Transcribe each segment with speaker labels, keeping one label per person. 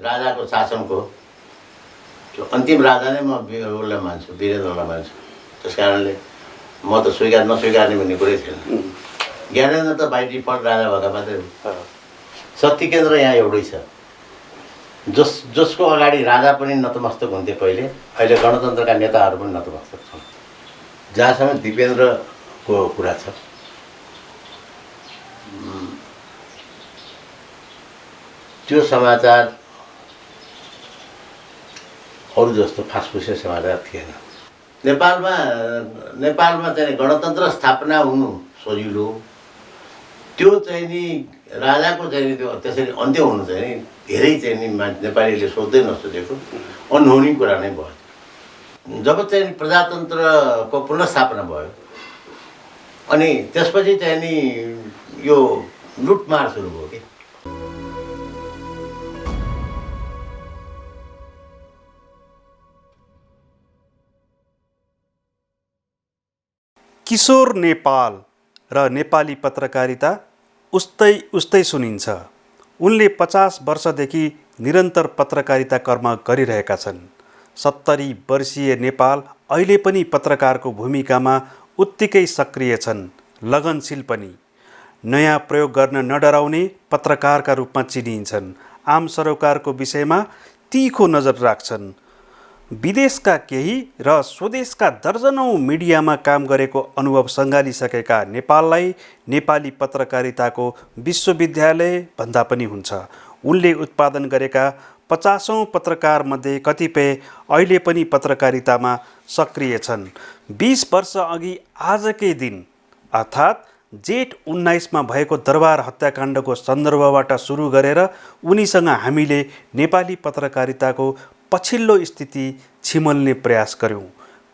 Speaker 1: राजाको शासनको त्यो अन्तिम राजा नै म उसलाई मान्छु, वीरेन्द्रलाई मान्छु। त्यस कारणले म त स्वीकार नस्वीकार्ने भन्ने कुरै थिएन। ज्ञानेन्द्र त बाई डिफल्ट राजा भएका मात्रै हो। शक्ति केन्द्र यहाँ एउटै छ, जसको अगाडि राजा पनि नतमस्तक हुन्थे पहिले, अहिले गणतन्त्रका नेताहरू पनि नतमस्तक छन्। जहाँसम्म दिपेन्द्रको कुरा छ, त्यो समाचार अरू जस्तो फासफुसे समाचार थिएन। नेपालमा चाहिँ गणतन्त्र स्थापना हुनु सजिलो, त्यो चाहिँ नि राजाको चाहिँ नि त्यो त्यसरी अन्त्य हुनु चाहिँ नि धेरै चाहिँ नि नेपालीले सोच्दै नसोचेको अनहोनी कुरा नै भयो। जब चाहिँ प्रजातन्त्रको पुनर्स्थापना भयो अनि त्यसपछि चाहिँ नि यो लुटमार सुरु भयो कि।
Speaker 2: किशोर नेपाल र नेपाली पत्रकारिता उस्तै सुनिन्छ। उनले 50 वर्षदेखि निरन्तर पत्रकारिता कर्म गरिरहेका छन्। 70 वर्षीय नेपाल अहिले पनि पत्रकारको भूमिकामा उत्तिकै सक्रिय छन्, लगनशील पनि। नयाँ प्रयोग गर्न नडराउने पत्रकारका रूपमा चिनिन्छन्। आम सरोकारको विषयमा तीखो नजर राख्छन्। विदेशका केही र स्वदेशका दर्जनौं मिडियामा काम गरेको अनुभव सङ्घालिसकेका नेपाललाई नेपाली पत्रकारिताको विश्वविद्यालय भन्दा पनि हुन्छ। उनले उत्पादन गरेका 50औं पत्रकारमध्ये कतिपय अहिले पनि पत्रकारितामा सक्रिय छन्। 20 वर्ष अघि आजकै दिन अर्थात् जेठ 19मा भएको दरबार हत्याकाण्डको सन्दर्भबाट सुरु गरेर उनीसँग हामीले नेपाली पत्रकारिताको पछिल्लो स्थिति छिमल्ने प्रयास गर्यौं।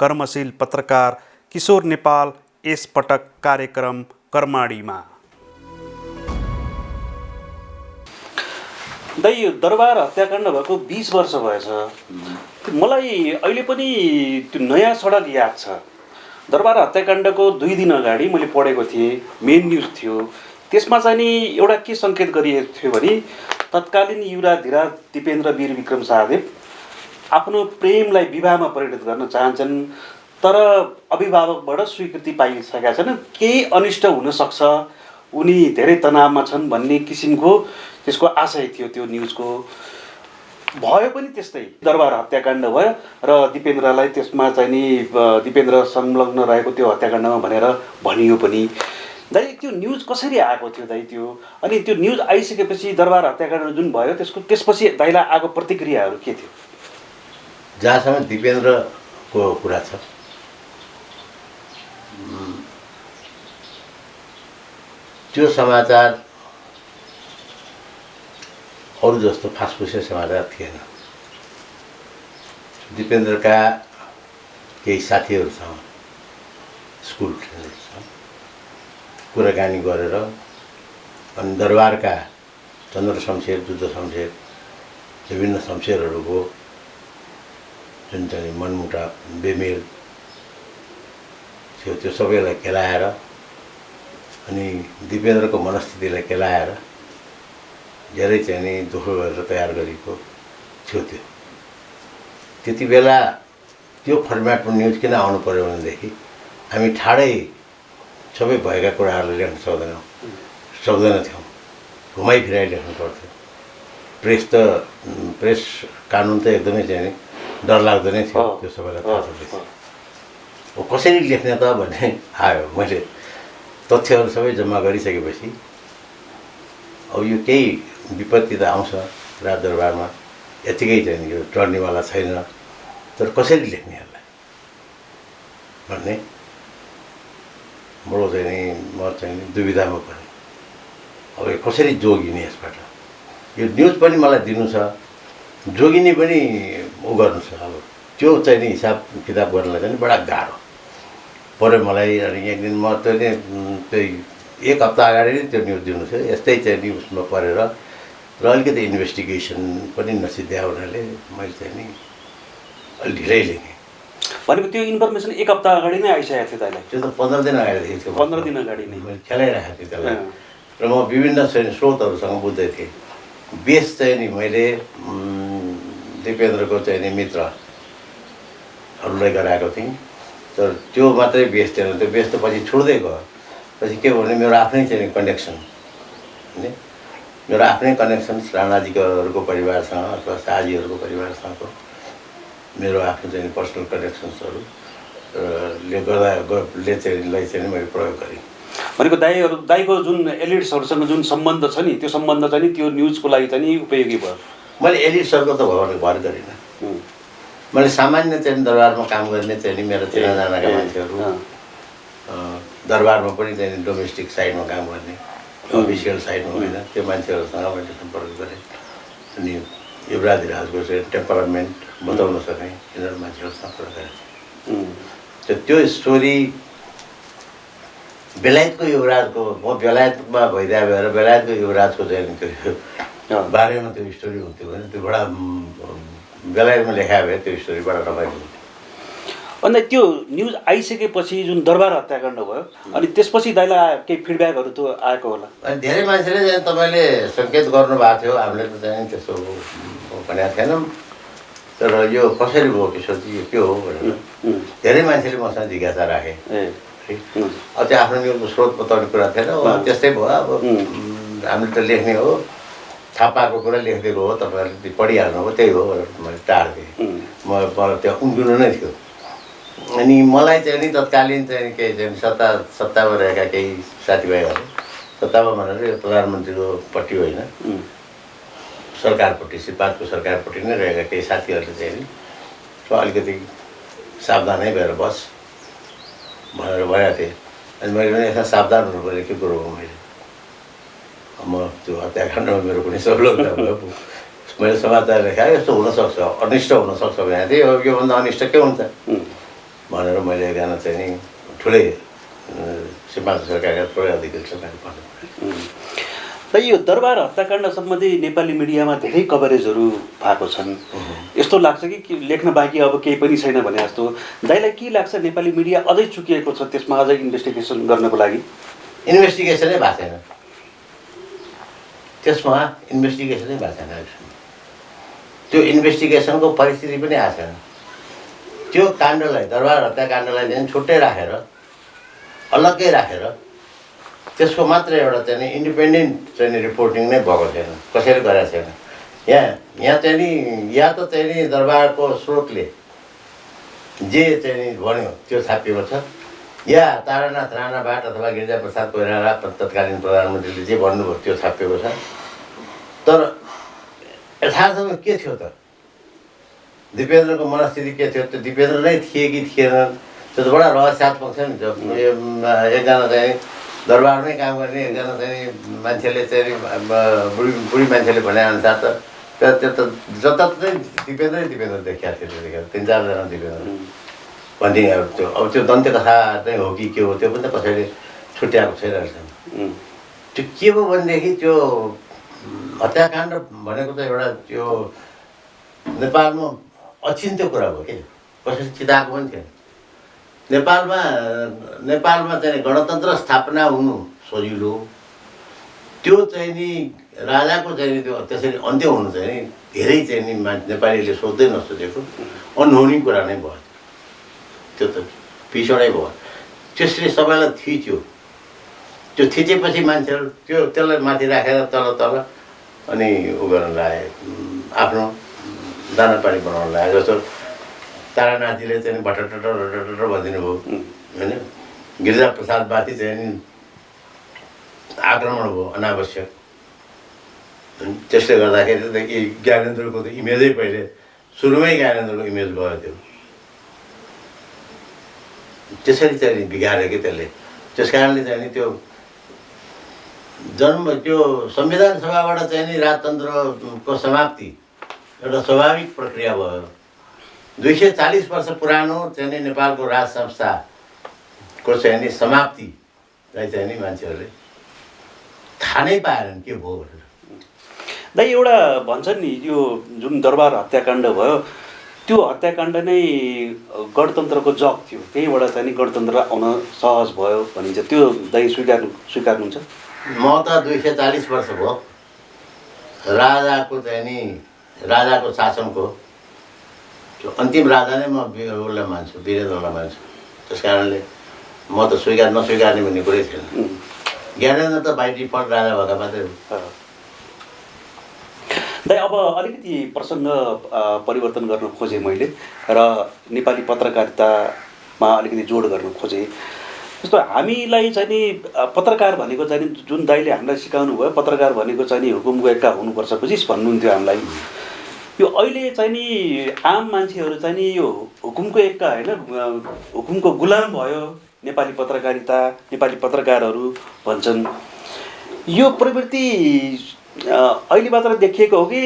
Speaker 2: कर्मशील पत्रकार किशोर नेपाल यस पटक कार्यक्रम कर्माडीमा। दाइ, दरबार हत्याकाण्ड भएको 20 वर्ष भएछ। मलाई अहिले पनि त्यो नयाँ सडक याद छ। दरबार हत्याकाण्डको 2 दिन अगाडि मैले पढेको थिएँ, मेन न्युज थियो। त्यसमा चाहिँ नि एउटा के सङ्केत गरिएको थियो भने तत्कालीन युवराधिराज दिपेन्द्र वीर विक्रम शाहदेव आफ्नो प्रेमलाई विवाहमा परिणत गर्न चाहन्छन्, तर अभिभावकबाट स्वीकृति पाइसकेका छैनन्। केही अनिष्ट हुनसक्छ, उनी धेरै तनावमा छन् भन्ने किसिमको त्यसको आशय थियो। त्यो न्युजको भयो पनि त्यस्तै। दरबार हत्याकाण्ड भयो र दिपेन्द्रलाई त्यसमा चाहिँ नि दिपेन्द्र संलग्न रहेको त्यो हत्याकाण्डमा भनेर भनियो पनि। दाइ, त्यो न्युज कसरी आएको थियो दाइ त्यो? अनि त्यो न्युज आइसकेपछि दरबार हत्याकाण्ड जुन भयो त्यसपछि दाइलाई आएको प्रतिक्रियाहरू के थियो?
Speaker 1: जहाँसम्म दिपेन्द्रको कुरा छ, त्यो समाचार अरू जस्तो फासफुसे समाचार थिएन। दिपेन्द्रका केही साथीहरूसँग स्कुल फ्रेन्डहरूसँग कुराकानी गरेर अनि दरबारका चन्द्र शमशेर, जुद्ध शमशेर, विभिन्न शमशेरहरूको जुन चाहिँ मनमुटाव, बेमेल थियो, त्यो सबैलाई केलाएर अनि दिपेन्द्रको मनस्थितिलाई केलाएर धेरै चाहिँ नि दुःख गरेर तयार गरेको थियो। त्यति बेला त्यो फर्मेटमा न्युज किन आउनु पर्यो भनेदेखि हामी ठाडै सबै भएका कुराहरूलाई लेख्न सक्दैनथ्यौँ, घुमाइ फिराइ लेख्नु पर्थ्यो। प्रेस कानुन त एकदमै चाहिँ नि डरलाग्दो नै थियो, त्यो सबैलाई थाहा छ। कसरी लेख्ने त भन्ने आयो। मैले तथ्यहरू सबै जम्मा गरिसकेपछि अब यो केही विपत्ति त आउँछ राजदरबारमा, यतिकै चाहिँ यो टर्नेवाला छैन, तर कसरी लेख्ने यसलाई भन्ने बडो चाहिँ नि म चाहिँ दुविधामा परेँ। अब यो कसरी जोगिने यसबाट? यो न्युज पनि मलाई दिनु छ, जोगिने पनि उ गर्नु छ। अब त्यो चाहिँ नि हिसाब किताब गर्नलाई चाहिँ बडा गाह्रो पऱ्यो मलाई। अनि एक दिन म त्यही 1 हप्ता अगाडि नै त्यो न्युज दिनु छ, यस्तै चाहिँ नि उसमा परेर र अलिकति इन्भेस्टिगेसन पनि नसिद्ध्या हुनाले मैले चाहिँ नि अलि ढिलै लेखेँ।
Speaker 2: भनेको त्यो इन्फर्मेसन 1 हप्ता अगाडि नै आइसकेको थियो दाइलाई?
Speaker 1: त्यो त 15 दिन अगाडिदेखि थियो।
Speaker 2: 15 दिन अगाडि नै
Speaker 1: मैले खेलाइराखेको थिएँ त्यसलाई। र म विभिन्न स्रोतहरूसँग बुझ्दै थिएँ। बेस चाहिँ नि मैले दिपेन्द्रको चाहिँ नि मित्रहरूलाई गराएको थिएँ। तर त्यो मात्रै बेस थिएन, त्यो बेस त पछि छुट्दै गयो। पछि के भयो भने मेरो आफ्नै चाहिँ कनेक्सन, होइन, मेरो आफ्नै कनेक्सन राणाजीको परिवारसँग अथवा शाहजीहरूको परिवारसँगको मेरो आफ्नो चाहिँ पर्सनल कनेक्सन्सहरू ले चाहिँ मैले प्रयोग गरेँ।
Speaker 2: भनेको दाईको जुन एलिट्सहरूसँग जुन सम्बन्ध छ नि, त्यो सम्बन्ध चाहिँ नि त्यो न्युजको लागि चाहिँ नि उपयोगी भयो।
Speaker 1: मैले एलिट्सहरूको त भर गरिनँ। मैले सामान्य चाहिँ दरबारमा काम गर्ने चाहिँ नि मेरो चिनाजानाका मान्छेहरू, दरबारमा पनि चाहिँ डोमेस्टिक साइडमा काम गर्ने, अफिसियल साइडमा होइन, त्यो मान्छेहरूसँग मैले सम्पर्क गरेँ। अनि युवराजको चाहिँ टेम्परामेन्ट बताउन सकेँ यिनीहरू मान्छेहरूसँग कुरा गरेँ। त्यो स्टोरी बेलायतको युवराजको, म बेलायतमा भइदिए भएर बेलायतको युवराजको चाहिँ त्यो बारेमा त्यो स्टोरी हुन्थ्यो भने त्यो बडा बेलायतमा लेखायो भए त्यो स्टोरी बडा रमाइलो हुन्थ्यो।
Speaker 2: अन्त त्यो न्युज आइसकेपछि जुन दरबार हत्याकाण्ड भयो, अनि त्यसपछि दाइलाई केही फिडब्याकहरू त आएको होला?
Speaker 1: अनि धेरै मान्छेले चाहिँ तपाईँले सङ्केत गर्नुभएको थियो, हामीले त चाहिँ त्यस्तो भनेको थिएनौँ, तर यो कसरी भयो किशोरजी, यो के हो भनेर धेरै मान्छेले मसँग जिज्ञासा राखे। अब त्यो आफ्नो न्युजको स्रोत बताउने कुरा थिएन, त्यस्तै भयो। अब हामीले त लेख्ने हो, थाहा पाएको कुरा लेखिदिएको हो, तपाईँहरूले पढिहाल्नु हो, त्यही हो भनेर मैले टाढिदिएँ। मलाई त्यो उम्किनु नै थियो। अनि मलाई चाहिँ नि तत्कालीन चाहिँ केही चाहिँ सत्तामा रहेका केही साथीभाइहरू, सत्तामा भनेर यो प्रधानमन्त्रीको पट्टि होइन, सरकारपट्टि, श्रीपादको सरकारपट्टि नै रहेका केही साथीहरूले चाहिँ नि अलिकति सावधानै भएर बस भनेर भनेको थिएँ। अनि मैले पनि यसमा सावधान हुनु पऱ्यो, के कुरो हो। म त्यो हत्याकाण्डमा मेरो कुनै सहुलियत भयो, मैले समाचार लेखाएँ यस्तो हुनसक्छ, अनिष्ट हुनसक्छ भनेको थिएँ। योभन्दा अनिष्ट के हुन्छ भनेर मैले एकजना चाहिँ नि ठुलै सीमान्त सरकारका थोरै अधिकारीसँग भन्नु पऱ्यो।
Speaker 2: र यो दरबार हत्याकाण्ड सम्बन्धी नेपाली मिडियामा धेरै कभरेजहरू भएको छन्। यस्तो लाग्छ कि लेख्न बाँकी अब केही पनि छैन भने जस्तो। दाइलाई के लाग्छ, नेपाली मिडिया अझै चुकिएको छ त्यसमा अझै इन्भेस्टिगेसन गर्नको लागि?
Speaker 1: इन्भेस्टिगेसनै भएको छैन, त्यसमा इन्भेस्टिगेसनै भएको छैन। त्यो इन्भेस्टिगेसनको परिस्थिति पनि आएको छैन। त्यो काण्डलाई, दरबार हत्याकाण्डलाई चाहिँ छुट्टै राखेर, अलग्गै राखेर त्यसको मात्र एउटा चाहिँ नि इन्डिपेन्डेन्ट चाहिँ नि रिपोर्टिङ नै भएको छैन, कसैले गरेको छैन। यहाँ चाहिँ नि या त चाहिँ नि दरबारको स्रोतले जे चाहिँ नि भन्यो त्यो छापिएको छ, या तारानाथ राणाबाट अथवा गिरिजाप्रसाद कोइराला तत्कालीन प्रधानमन्त्रीले जे भन्नुभयो त्यो छापिएको छ। तर यथार्थमा के थियो त, दिपेन्द्रको मनस्थिति के थियो, त्यो दिपेन्द्र नै थिए कि थिएनन्, त्यो त बडा रहस्यात्मक छ नि। त्यो एकजना चाहिँ दरबारमै काम गर्ने एकजना चाहिँ मान्छेले चाहिँ बुढी मान्छेले भनेअनुसार त त्यो त जताततै दिपेन्द्र देखिएको थियो। त्यतिखेर 3-4 जना दिपेन्द्र भन्ने अब त्यो दन्त्य कथा चाहिँ हो कि के हो त्यो पनि त कसैले छुट्याएको छैन रहेछ। त्यो के हो भनेदेखि त्यो हत्याकाण्ड भनेको त एउटा त्यो नेपालमा अचिन्त्य कुरा हो कि, कसैले चिताएको पनि थिएन। नेपालमा चाहिँ गणतन्त्र स्थापना हुनु सजिलो, त्यो चाहिँ नि राजाको चाहिँ नि त्यो त्यसरी अन्त्य हुनु चाहिँ नि धेरै चाहिँ नि नेपालीले सोच्दै नसोचेको अनहोनी कुरा नै भयो। त्यो त पिछडै भयो। त्यसले सबैलाई थिच्यो। त्यो थिचेपछि मान्छेहरू त्यसलाई माथि राखेर तल अनि उ गर्न लागे, आफ्नो दाना पानी बनाउन लागे। जस्तो तारानाथजीले चाहिँ भटटर भनिदिनु भयो होइन, गिरिजाप्रसादमाथि चाहिँ नि आक्रमण भयो अनावश्यक। त्यसले गर्दाखेरि त ज्ञानेन्द्रको त इमेजै पहिले सुरुमै ज्ञानेन्द्रको इमेज गयो। त्यो त्यसरी चाहिँ बिगार्यो कि त्यसले। त्यस कारणले चाहिँ नि त्यो त्यो संविधान सभाबाट चाहिँ नि राजतन्त्रको समाप्ति एउटा स्वाभाविक प्रक्रिया भयो। 240 वर्ष पुरानो चाहिँ नि नेपालको राज संस्थाको चाहिँ नि समाप्तिलाई चाहिँ नि मान्छेहरूले थाहा नै पाएनन् के भयो भनेर।
Speaker 2: दाइ एउटा भन्छन् नि यो जुन दरबार हत्याकाण्ड भयो त्यो हत्याकाण्ड नै गणतन्त्रको जग थियो, त्यहीबाट चाहिँ नि गणतन्त्र आउन सहज भयो भनिन्छ। त्यो दाइ स्वीकार्नुहुन्छ?
Speaker 1: म त 240 वर्ष भयो राजाको चाहिँ नि राजाको शासनको त्यो अन्तिम राजा नै म उसलाई मान्छु, वीरेन्द्रलाई मान्छु। त्यस कारणले म त नस्वीकार्ने भन्ने कुरै थिएन। ज्ञानेन्द्र त बाई डिफल्ट राजा भएका मात्रै हो।
Speaker 2: दाइ अब अलिकति प्रसङ्ग परिवर्तन गर्न खोजेँ मैले र नेपाली पत्रकारितामा अलिकति जोड गर्न खोजेँ। जस्तो हामीलाई चाहिँ नि पत्रकार भनेको चाहिँ नि जुन दाइले हामीलाई सिकाउनु भयो, पत्रकार भनेको चाहिँ नि हुकुमको एक्का हुनुपर्छ बुझिस् भन्नुहुन्थ्यो हामीलाई। यो अहिले चाहिँ नि आम मान्छेहरू चाहिँ नि यो हुकुमको एक्का होइन, हुकुमको गुलाम भयो नेपाली पत्रकारिता, नेपाली पत्रकारहरू भन्छन्। यो प्रवृत्ति अहिले मात्र देखिएको हो कि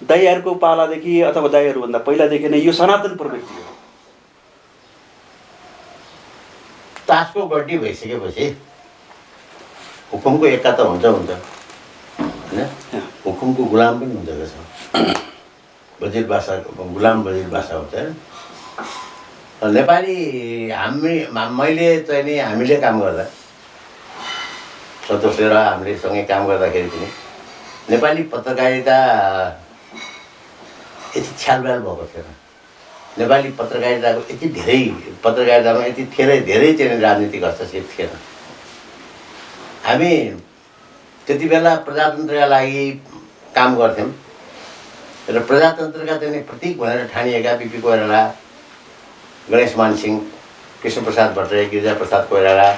Speaker 2: दाइहरूको पालादेखि अथवा दाइहरूभन्दा पहिलादेखि नै यो सनातन प्रवृत्ति हो?
Speaker 1: तासको गड्डी भइसकेपछि हुकुमको एक्का त हुन्छ होइन, हुकुमको गुलाम पनि हुन्छ रहेछ। वजिर बादशाहको गुलाम वजिर बादशाह हुन्छ होइन। नेपाली मैले चाहिँ नि हामीले काम गर्दा सन्तोषले र हामीले सँगै काम गर्दाखेरि पनि नेपाली पत्रकारिता यति छ्यालब्याल भएको थिएन। नेपाली पत्रकारिताको यति धेरै पत्रकारितामा यति धेरै चाहिँ राजनीतिक हस्तक्षेप थिएन। हामी त्यति बेला प्रजातन्त्रका लागि काम गर्थ्यौँ र प्रजातन्त्रका चाहिँ प्रतीक भनेर ठानिएका बिपी कोइराला, गणेशमान सिंह, कृष्णप्रसाद भट्टराई, गिरिजाप्रसाद कोइराला,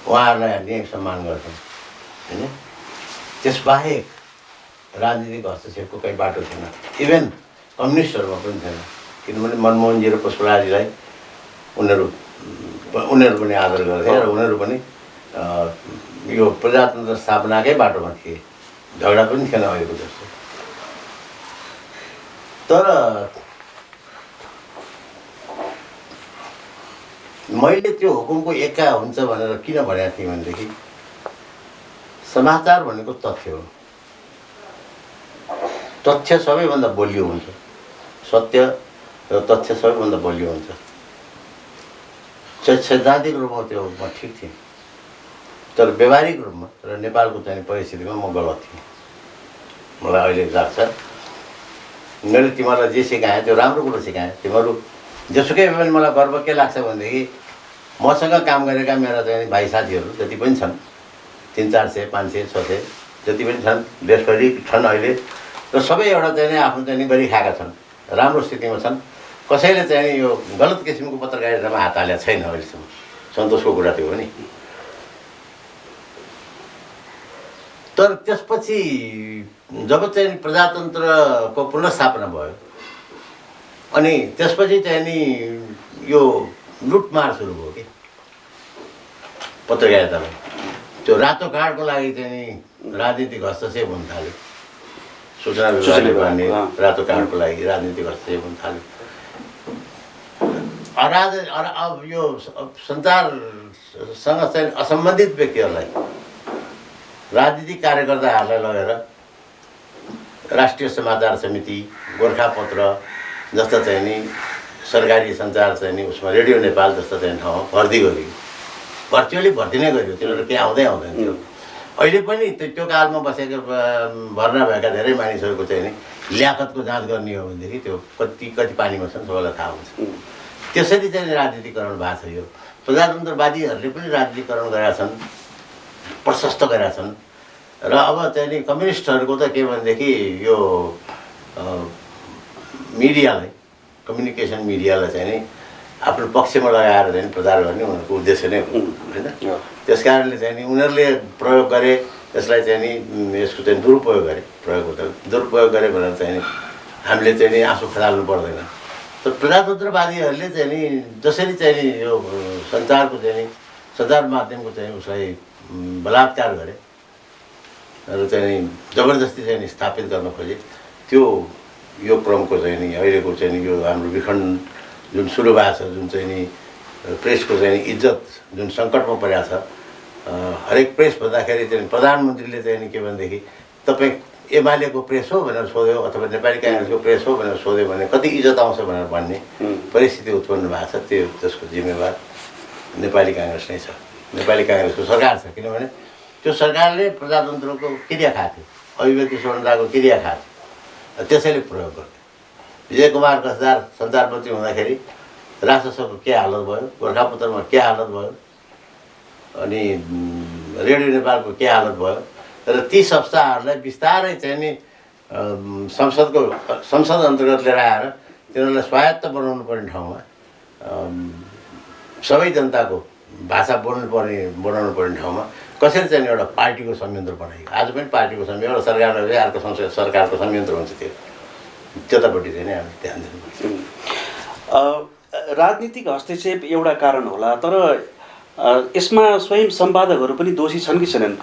Speaker 1: उहाँहरूलाई हामीले सम्मान गर्थ्यौँ होइन। त्यसबाहेक राजनीतिक हस्तक्षेपको केही बाटो थिएन। इभेन कम्युनिस्टहरूमा पनि थिएन, किनभने मनमोहनजी र पुष्पराजलाई उनीहरू पनि आदर गर्थे र उनीहरू पनि यो प्रजातन्त्र स्थापनाकै बाटोमा थिए। झगडा पनि थिएन अहिलेको जस्तो। तर मैले त्यो हुकुमको एक्का हुन्छ भनेर किन भनेको थिएँ भनेदेखि समाचार भनेको तथ्य हो। तथ्य सबैभन्दा बलियो हुन्छ। सत्य र तथ्य सबैभन्दा बलियो हुन्छ। सैद्धान्तिक रूपमा त्यो म ठिक थिएँ, तर व्यवहारिक रूपमा र नेपालको चाहिँ परिस्थितिमा म गलत थिएँ। मलाई अहिले लाग्छ मैले तिमीहरूलाई जे सिकाएँ त्यो राम्रो कुरो सिकाएँ। तिमीहरू जसुकै पनि मलाई गर्व के लाग्छ भनेदेखि मसँग काम गरेका मेरा चाहिँ भाइ साथीहरू जति पनि छन्, 300-400, 500, 600 जति पनि छन्, देशभरि छन् अहिले, र सबै एउटा चाहिँ आफ्नो चाहिँ गरी खाएका छन्, राम्रो स्थितिमा छन्। कसैले चाहिँ यो गलत किसिमको पत्रकारितामा हात हालेको छैन अहिलेसम्म। सन्तोषको कुरा त्यो हो नि। तर त्यसपछि जब चाहिँ प्रजातन्त्रको पुनर्स्थापना भयो अनि त्यसपछि चाहिँ नि यो लुटमार सुरु भयो कि पत्रकारितामा। त्यो रातो कार्डको लागि चाहिँ नि राजनीतिक हस्तक्षेप हुन थाल्यो। सूचना विभागले भन्ने रातो कार्डको लागि राजनीतिक हस्तक्षेप हुन थाल्यो। अब यो सञ्चारसँग चाहिँ असम्बन्धित व्यक्तिहरूलाई, राजनीतिक कार्यकर्ताहरूलाई लगेर राष्ट्रिय समाचार समिति, गोर्खापत्र जस्ता चाहिँ नि सरकारी सञ्चार चाहिँ नि उसमा रेडियो नेपाल जस्ता चाहिँ ठाउँमा भर्ती गरियो। भर्चुअली भर्ती नै गरियो, तिनीहरू केही आउँदैन थियो। अहिले पनि त्यो कालमा बसेको भर्ना भएका धेरै मानिसहरूको चाहिँ नि ल्याकतको जाँच गर्ने हो भनेदेखि त्यो कति पानीमा छन् सबैलाई थाहा हुन्छ। त्यसरी चाहिँ राजनीतिकरण भएको छ। यो प्रजातन्त्रवादीहरूले पनि राजनीतिकरण गरेका छन्, प्रशस्त गरेका छन्। र अब चाहिँ नि कम्युनिस्टहरूको त के भनेदेखि यो मिडियालाई, कम्युनिकेसन मिडियालाई चाहिँ नि आफ्नो पक्षमा लगाएर चाहिँ प्रचार गर्ने उनीहरूको उद्देश्य नै हो होइन। त्यस कारणले चाहिँ नि उनीहरूले प्रयोग गरे, यसलाई चाहिँ नि यसको चाहिँ दुरुपयोग गरे भनेर चाहिँ नि हामीले चाहिँ नि आँसु खसाल्नु पर्दैन। तर प्रजातन्त्रवादीहरूले चाहिँ नि जसरी चाहिँ नि यो सञ्चारको चाहिँ नि सञ्चार माध्यमको चाहिँ उसलाई बलात्कार गरे र चाहिँ नि जबरजस्ती चाहिँ नि स्थापित गर्न खोजे, त्यो यो क्रमको चाहिँ नि अहिलेको चाहिँ नि यो हाम्रो विखण्डन जुन सुरु भएको छ, जुन चाहिँ नि प्रेसको चाहिँ नि इज्जत जुन सङ्कटमा परेको छ। हरेक प्रेस भन्दाखेरि चाहिँ प्रधानमन्त्रीले चाहिँ नि के भनेदेखि तपाईँ एमालेको प्रेस हो भनेर सोध्यो अथवा नेपाली काङ्ग्रेसको प्रेस हो भनेर सोध्यो भने कति इज्जत आउँछ भनेर भन्ने परिस्थिति उत्पन्न भएको छ। त्यो त्यसको जिम्मेवार नेपाली काङ्ग्रेस नै छ, नेपाली काङ्ग्रेसको सरकार छ। किनभने त्यो सरकारले प्रजातन्त्रको क्रिया खाएको थियो, अभिव्यक्ति स्वतन्त्रताको क्रिया खाएको थियो, त्यसैले प्रयोग गर्थ्यो। विजय कुमार गजदार सञ्चारमन्त्री हुँदाखेरि राष्ट्रसभाको के हालत भयो, गोर्खापत्रमा के हालत भयो, अनि रेडियो नेपालको के हालत भयो। र ती संस्थाहरूलाई बिस्तारै चाहिँ नि संसद अन्तर्गत लिएर आएर तिनीहरूलाई स्वायत्त बनाउनु पर्ने ठाउँमा सबै जनताको भाषा बनाउनु पर्ने ठाउँमा कसरी चाहिँ एउटा पार्टीको संयन्त्र बनाइयो। आज पनि पार्टीको संयन्त्र, एउटा सरकारले अर्को सरकारको संयन्त्र हुन्छ, त्यतापट्टि चाहिँ नि हामी ध्यान दिनुपर्छ।
Speaker 2: राजनीतिक हस्तक्षेप एउटा कारण होला, तर यसमा स्वयं सम्पादकहरू पनि दोषी छन् कि छैनन्?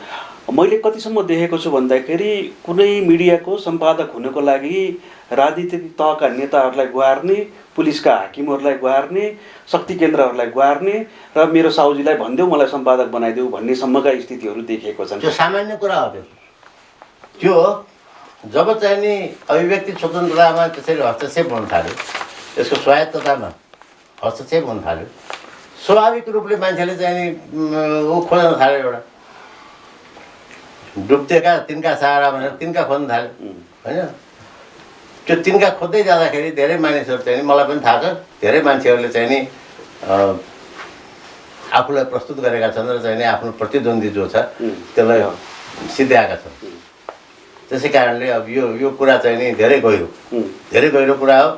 Speaker 2: मैले कतिसम्म देखेको छु भन्दाखेरि कुनै मिडियाको सम्पादक हुनको लागि राजनीतिक तहका नेताहरूलाई गुहार्ने, पुलिसका हाकिमहरूलाई गुहार्ने, शक्ति केन्द्रहरूलाई गुहार्ने र मेरो साउजीलाई भनिदेऊ मलाई सम्पादक बनाइदेऊ भन्नेसम्मका स्थितिहरू देखिएको छन्।
Speaker 1: त्यो सामान्य कुरा हो। त्यो जब चाहिँ नि अभिव्यक्ति स्वतन्त्रतामा त्यसरी हस्तक्षेप हुन थाल्यो, त्यसको स्वायत्ततामा हस्तक्षेप हुन थाल्यो, स्वाभाविक रूपले मान्छेले चाहिँ नि ऊ खोज्न थाल्यो, एउटा डुब्तेका तिनका सहारा भनेर तिनका खोज्न थाल्यो होइन। त्यो तिनका खोज्दै जाँदाखेरि धेरै मानिसहरू चाहिँ नि, मलाई पनि थाहा छ, धेरै मान्छेहरूले चाहिँ नि आफूलाई प्रस्तुत गरेका छन् र चाहिँ नि आफ्नो प्रतिद्वन्दी जो छ त्यसलाई सिद्ध्याएका छन्। त्यसै कारणले अब यो कुरा चाहिँ नि धेरै गहिरो कुरा हो।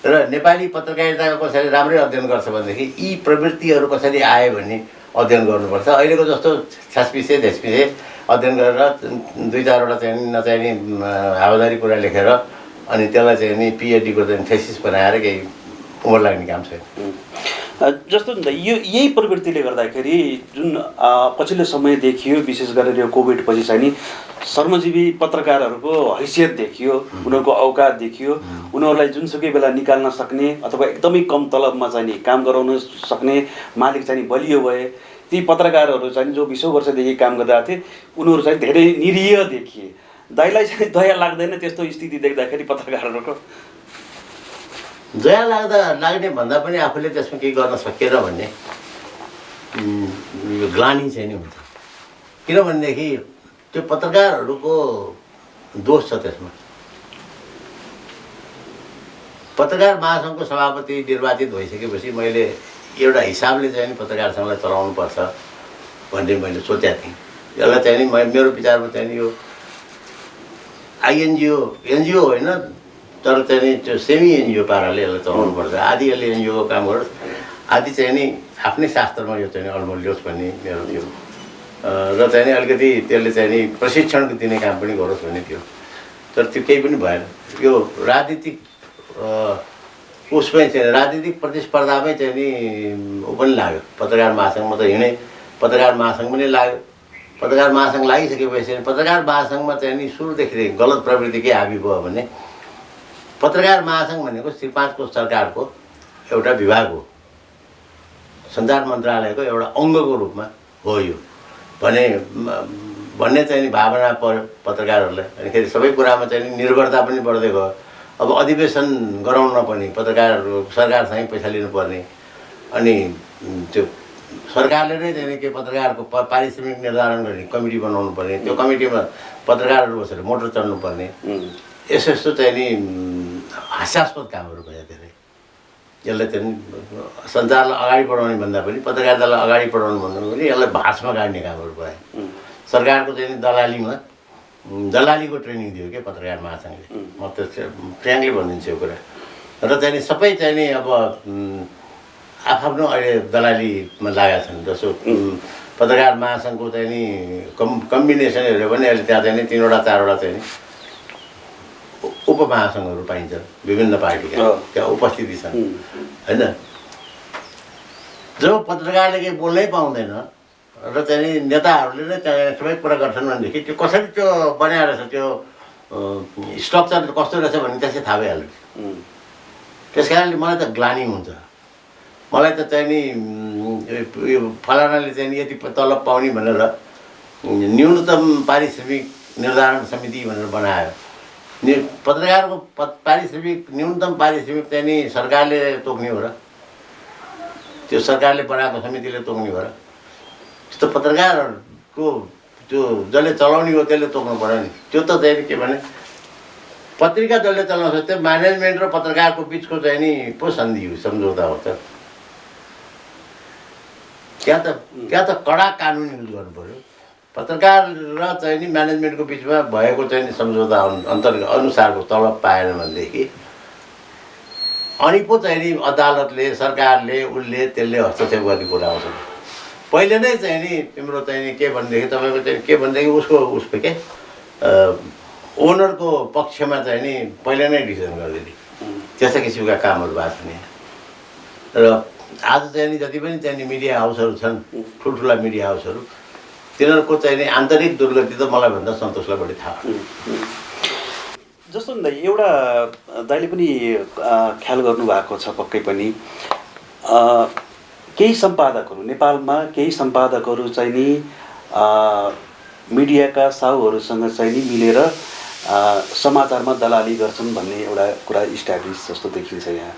Speaker 1: र नेपाली पत्रकारिताको कसरी राम्रै अध्ययन गर्छ भनेदेखि यी प्रवृत्तिहरू कसरी आयो भन्ने अध्ययन गर्नुपर्छ। अहिलेको जस्तो छ्यासपिसे झेसपिसे अध्ययन गरेर 2-4वटा चाहिँ नि नचाहिने हावादारी कुरा लेखेर अनि त्यसलाई चाहिँ नि पिएचडीको चाहिँ थेसिस बनाएर केही उमर लाग्ने काम छैन।
Speaker 2: जस्तो यही प्रवृत्तिले गर्दाखेरि जुन पछिल्लो समय देखियो, विशेष गरेर यो कोभिड पछि चाहिँ नि श्रमजीवी पत्रकारहरूको हैसियत देखियो, उनीहरूको औकात देखियो, उनीहरूलाई जुनसुकै बेला निकाल्न सक्ने अथवा एकदमै कम तलबमा चाहिँ नि काम गराउन सक्ने मालिक चाहिँ बलियो भए। ती पत्रकारहरू चाहिँ जो 20 वर्षदेखि काम गरिरहेको थिए उनीहरू चाहिँ धेरै निरीह देखिए। दाइलाई चाहिँ दया लाग्दैन त्यस्तो स्थिति देख्दाखेरि पत्रकारहरूको?
Speaker 1: दया लाग्ने भन्दा पनि आफूले त्यसमा केही गर्न सकिएन भन्ने ग्लानी चाहिँ नि हुन्छ। किनभनेदेखि त्यो पत्रकारहरूको दोष छ त्यसमा। पत्रकार महासङ्घको सभापति निर्वाचित भइसकेपछि मैले एउटा हिसाबले चाहिँ नि पत्रकार सङ्घलाई चलाउनुपर्छ भन्ने मैले सोचेको थिएँ। यसलाई चाहिँ नि मेरो विचारमा चाहिँ नि यो एनजिओ होइन, तर चाहिँ नि त्यो सेमी एनजिओ पाराले यसलाई चलाउनुपर्छ। आदि यसले एनजिओको काम गरोस्, आदि चाहिँ नि आफ्नै शास्त्रमा यो चाहिँ अल्मल ल्याओस् भन्ने मेरो थियो। र चाहिँ नि अलिकति त्यसले चाहिँ नि प्रशिक्षण दिने काम पनि गरोस् भन्ने थियो। तर त्यो केही पनि भएन। यो राजनीतिक उसमै चाहिँ राजनीतिक प्रतिस्पर्धामै चाहिँ नि ऊ पनि लाग्यो। पत्रकार महासङ्घमा त हिँडे, पत्रकार महासङ्घ पनि लाग्यो। पत्रकार महासङ्घ लागिसकेपछि पत्रकार महासङ्घमा चाहिँ नि सुरुदेखि गलत प्रवृत्ति के हाबी भयो भने पत्रकार महासङ्घ भनेको श्री 5 को सरकारको एउटा विभाग हो, सञ्चार मन्त्रालयको एउटा अङ्गको रूपमा हो यो भन्ने चाहिँ नि भावना पर्यो पत्रकारहरूलाई। अनिखेरि सबै कुरामा चाहिँ नि निर्भरता पनि बढ्दै गयो। अब अधिवेशन गराउन पनि सरकारसँगै पैसा लिनुपर्ने, अनि त्यो सरकारले नै चाहिँ के पत्रकारको पारिश्रमिक निर्धारण गर्ने कमिटी बनाउनु पर्ने, त्यो कमिटीमा पत्रकारहरू बसेर मोटर चढ्नुपर्ने, यस्तो चाहिँ नि हास्यास्पद कामहरू भयो धेरै। यसलाई चाहिँ सञ्चारलाई अगाडि बढाउने भन्दा पनि पत्रकारितालाई अगाडि बढाउनु भन्दा पनि यसलाई भाषमा गाड्ने कामहरू भयो। सरकारको चाहिँ दलालीको ट्रेनिङ दियो क्या पत्रकार महासङ्घले। म त फ्र्याङ्कली भनिदिन्छु यो कुरा। र चाहिँ नि सबै चाहिँ नि अब आफ्नो अहिले दलालीमा लागेका छन्। जस्तो पत्रकार महासङ्घको चाहिँ नि कम्बिनेसन हेऱ्यो भने अहिले त्यहाँ चाहिँ नि 3-4वटा चाहिँ नि उपमहासङ्घहरू पाइन्छ विभिन्न पार्टीका, त्यहाँ उपस्थिति छन् होइन। जब पत्रकारले केही बोल्नै पाउँदैन र चाहिँ नि नेताहरूले नै त्यहाँ सबै कुरा गर्छन् भनेदेखि त्यो कसरी त्यो बनाएर छ, त्यो स्ट्रक्चर कस्तो रहेछ भन्ने त्यसै थाहा भइहाल्यो। त्यस कारणले मलाई त ग्लानी हुन्छ। मलाई त चाहिँ नि यो फलानाले चाहिँ नि यति तलब पाउने भनेर न्यूनतम पारिश्रमिक निर्धारण समिति भनेर बनायो। पत्रकारको पारिश्रमिक न्यूनतम पारिश्रमिक चाहिँ नि सरकारले तोक्ने हो र? त्यो सरकारले बनाएको समितिले तोक्ने हो र? त्यस्तो पत्रकारहरूको त्यो जसले चलाउने हो त्यसले तोक्नु पऱ्यो नि। त्यो त चाहिँ के भने पत्रिका जसले चलाउँछ त्यो म्यानेजमेन्ट र पत्रकारको बिचको चाहिँ नि पो सन्धि हो, सम्झौता हो त। त्यहाँ त कडा कानुन युज गर्नु पऱ्यो। पत्रकार र चाहिँ नि म्यानेजमेन्टको बिचमा भएको चाहिँ नि सम्झौता अनुसारको तलब पाएन भनेदेखि अनि पो चाहिँ नि अदालतले, सरकारले, उसले त्यसले हस्तक्षेप गर्ने कुरा आउँछ। पहिले नै चाहिँ नि तिम्रो चाहिँ नि के भनेदेखि तपाईँको चाहिँ के भनेदेखि उसको के ओनरको पक्षमा चाहिँ नि पहिले नै डिसिजन गरिदिने त्यस्ता किसिमका कामहरू भएको छ नि। र आज चाहिँ नि जति पनि चाहिँ नि मिडिया हाउसहरू छन्, ठुल्ठुला मिडिया हाउसहरू, तिनीहरूको चाहिँ नि आन्तरिक दुर्गति त मलाई भन्दा सन्तोषलाई बढी थाहा हो।
Speaker 2: जस्तो नि दाइ, एउटा दाइले पनि ख्याल गर्नुभएको छ पक्कै पनि, केही सम्पादकहरू नेपालमा केही सम्पादकहरू चाहिँ नि मिडियाका साहुहरूसँग चाहिँ नि मिलेर समाचारमा दलाली गर्छन् भन्ने एउटा कुरा इस्ट्याब्लिस जस्तो देखिन्छ यहाँ।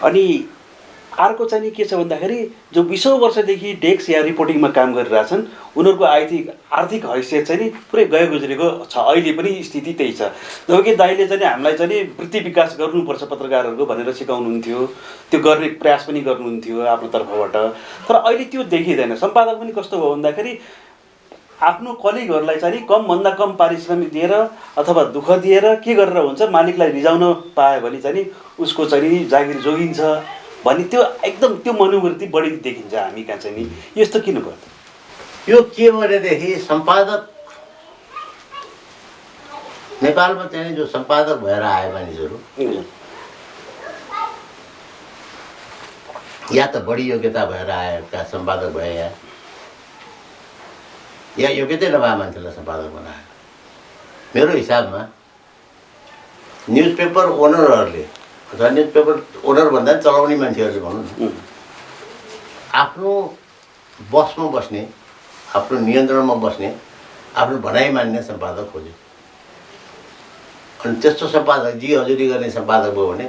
Speaker 2: अनि अर्को चाहिँ नि के छ भन्दाखेरि जो 20 वर्षदेखि डेस्क या रिपोर्टिङमा काम गरिरहेछन् उनीहरूको आर्थिक हैसियत चाहिँ नि पुरै गयो गुज्रेको छ। अहिले पनि स्थिति त्यही छ। जबकि दाइले चाहिँ हामीलाई चाहिँ वृत्ति विकास गर्नुपर्छ पत्रकारहरूको भनेर सिकाउनुहुन्थ्यो, त्यो गर्ने प्रयास पनि गर्नुहुन्थ्यो आफ्नो तर्फबाट। तर अहिले त्यो देखिँदैन। सम्पादक पनि कस्तो भयो भन्दाखेरि आफ्नो कलिगहरूलाई चाहिँ कमभन्दा कम पारिश्रमिक दिएर अथवा दुःख दिएर के गरेर हुन्छ, मालिकलाई रिजाउन पायो भने चाहिँ उसको चाहिँ जागिर जोगिन्छ भन्ने त्यो एकदम त्यो मनोवृत्ति बढी देखिन्छ हामी कहाँ चाहिँ नि। यस्तो किन भयो?
Speaker 1: यो के भनेदेखि सम्पादक नेपालमा चाहिँ जो सम्पादक भएर आए मानिसहरू या त बढी योग्यता भएर आएका सम्पादक भए या योग्यतै नभए मान्छेलाई सम्पादक बनायो। मेरो हिसाबमा न्युजपेपर ओनरहरूले अथवा न्युजपेपर ओनर भन्दा चलाउने मान्छेहरूले भनौँ न, आफ्नो बसमा बस्ने, आफ्नो नियन्त्रणमा बस्ने, आफ्नो भनाइ मान्ने सम्पादक खोज्यो। अनि त्यस्तो सम्पादक जी हजुरी गर्ने सम्पादक भयो भने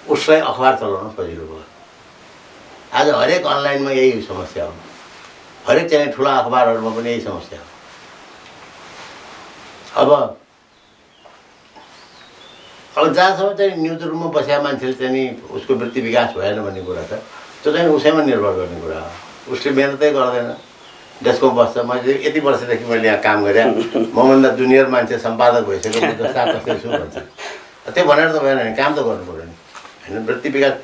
Speaker 1: उसलाई अखबार चलाउन सजिलो भयो। आज हरेक अनलाइनमा यही समस्या हो, हरेक चाहिँ ठुला अखबारहरूमा पनि यही समस्या हो। अब जहाँसम्म चाहिँ न्युज रुममा बसेका मान्छेले चाहिँ नि उसको वृत्ति विकास भएन भन्ने कुरा छ, त्यो चाहिँ उसैमा निर्भर गर्ने कुरा हो। उसले मेहनतै गर्दैन, डेस्कमा बस्छ। मैले यति वर्षदेखि मैले यहाँ काम गरेँ, मभन्दा जुनियर मान्छे सम्पादक भइसक्यो, म जस्ता कसरी छु भन्छ। त्यो भनेर त भएन नि, काम त गर्नु पऱ्यो नि होइन। वृत्ति विकास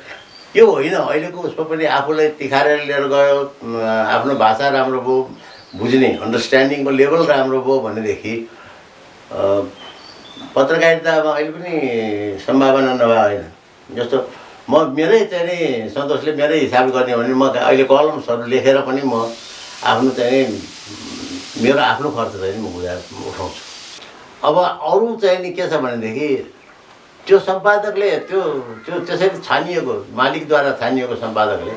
Speaker 1: यो होइन। अहिलेको उसमा पनि आफूलाई तिखारेर लिएर गयो, आफ्नो भाषा राम्रो भयो, बुझ्ने अन्डरस्ट्यान्डिङको लेभल राम्रो भयो भनेदेखि पत्रकारितामा अहिले पनि सम्भावना नभए होइन। जस्तो मेरै चाहिँ नि सन्तोषले मेरै हिसाब गर्ने भने म अहिले कलम्सहरू लेखेर पनि म आफ्नो चाहिँ मेरो आफ्नो खर्च चाहिँ म उठाउँछु। अब अरू चाहिँ नि के छ भनेदेखि त्यो सम्पादकले त्यो त्यसरी छानिएको, मालिकद्वारा छानिएको सम्पादकले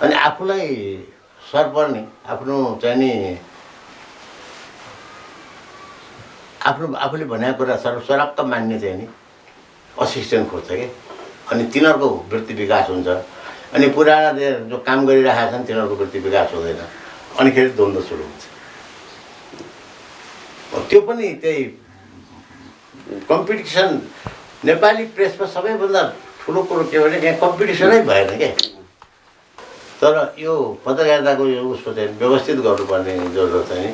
Speaker 1: अनि आफूलाई सर्पर्ने, आफ्नो चाहिँ नि आफूले भनेको कुरा सरक्क मान्ने चाहिँ नि असिस्टेन्ट खोज्छ कि। अनि तिनीहरूको वृत्ति विकास हुन्छ। अनि पुराना जो काम गरिरहेका छन् तिनीहरूको वृत्ति विकास हुँदैन। अनि फेरि द्वन्द्व सुरु हुन्छ। त्यो पनि त्यही कम्पिटिसन। नेपाली प्रेसमा सबैभन्दा ठुलो कुरो के भने यहाँ कम्पिटिसनै भएन क्या। तर यो पत्रकारिताको यो उसको चाहिँ व्यवस्थित गर्नुपर्ने जरुरत चाहिँ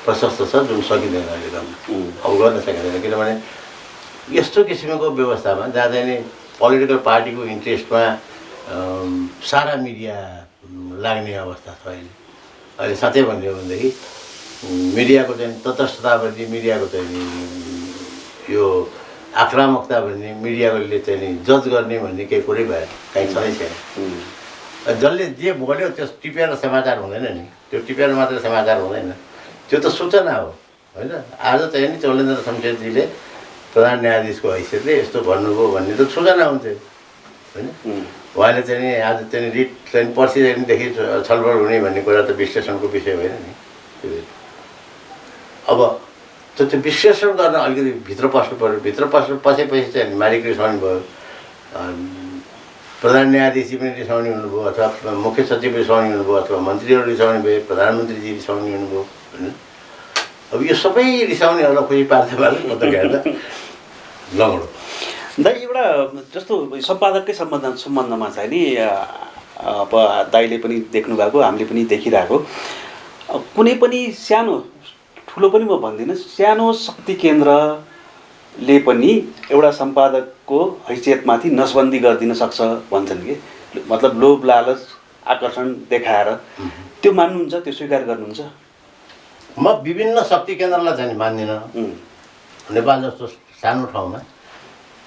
Speaker 1: प्रशस्त छ, जुन सकिँदैन अहिलेसम्म। अब गर्न सकिँदैन, किनभने यस्तो किसिमको व्यवस्थामा जहाँ चाहिँ नि पोलिटिकल पार्टीको इन्ट्रेस्टमा सारा मिडिया लाग्ने अवस्था छ अहिले। साँच्चै भन्यो भनेदेखि मिडियाको चाहिँ तटस्थता भन्ने, मिडियाको चाहिँ यो आक्रामकता भन्ने, मिडियाले चाहिँ नि जज गर्ने भन्ने केही कुरै भएन, कहीँ छँदै छैन। जसले जे बोल्यो त्यो टिपेर समाचार हुँदैन नि, त्यो टिपेर मात्र समाचार हुँदैन, त्यो त सूचना हो होइन। आज चाहिँ नि चौलेन्द्र शमशेरजीले प्रधान न्यायाधीशको हैसियतले यस्तो भन्नुभयो भन्ने त सूचना हुन्थ्यो होइन। उहाँले चाहिँ नि आज चाहिँ रिट चाहिँ पर्सिदेखि छलफल हुने भन्ने कुरा त विश्लेषणको विषय होइन नि। अब त्यो विश्लेषण गर्न अलिकति भित्र पस्नु पऱ्यो। भित्र पसेपछि चाहिँ मालिक रिसाउने भयो, प्रधान न्यायाधीश पनि रिसाउने हुनुभयो, अथवा मुख्य सचिव रिसाउने हुनुभयो, अथवा मन्त्रीहरू रिसाउने भए, प्रधानमन्त्रीजी रिसाउने हुनुभयो होइन। अब यो सबै रिसाउनेहरूलाई खोजी पार्दै पत्रकारिता लगडो।
Speaker 2: दाइ एउटा जस्तो सम्पादककै सम्बन्धमा चाहिँ नि अब दाइले पनि देख्नु भएको, हामीले पनि देखिरहेको, कुनै पनि सानो ठुलो पनि म भन्दिनँ, सानो शक्ति केन्द्रले पनि एउटा सम्पादकको हैसियतमाथि नसबन्दी गरिदिन सक्छ भन्छन् कि, मतलब लोभ लालच आकर्षण देखाएर। त्यो मान्नुहुन्छ, त्यो स्वीकार गर्नुहुन्छ?
Speaker 1: म विभिन्न शक्ति केन्द्रलाई चाहिँ मान्दिनँ। नेपाल जस्तो सानो ठाउँमा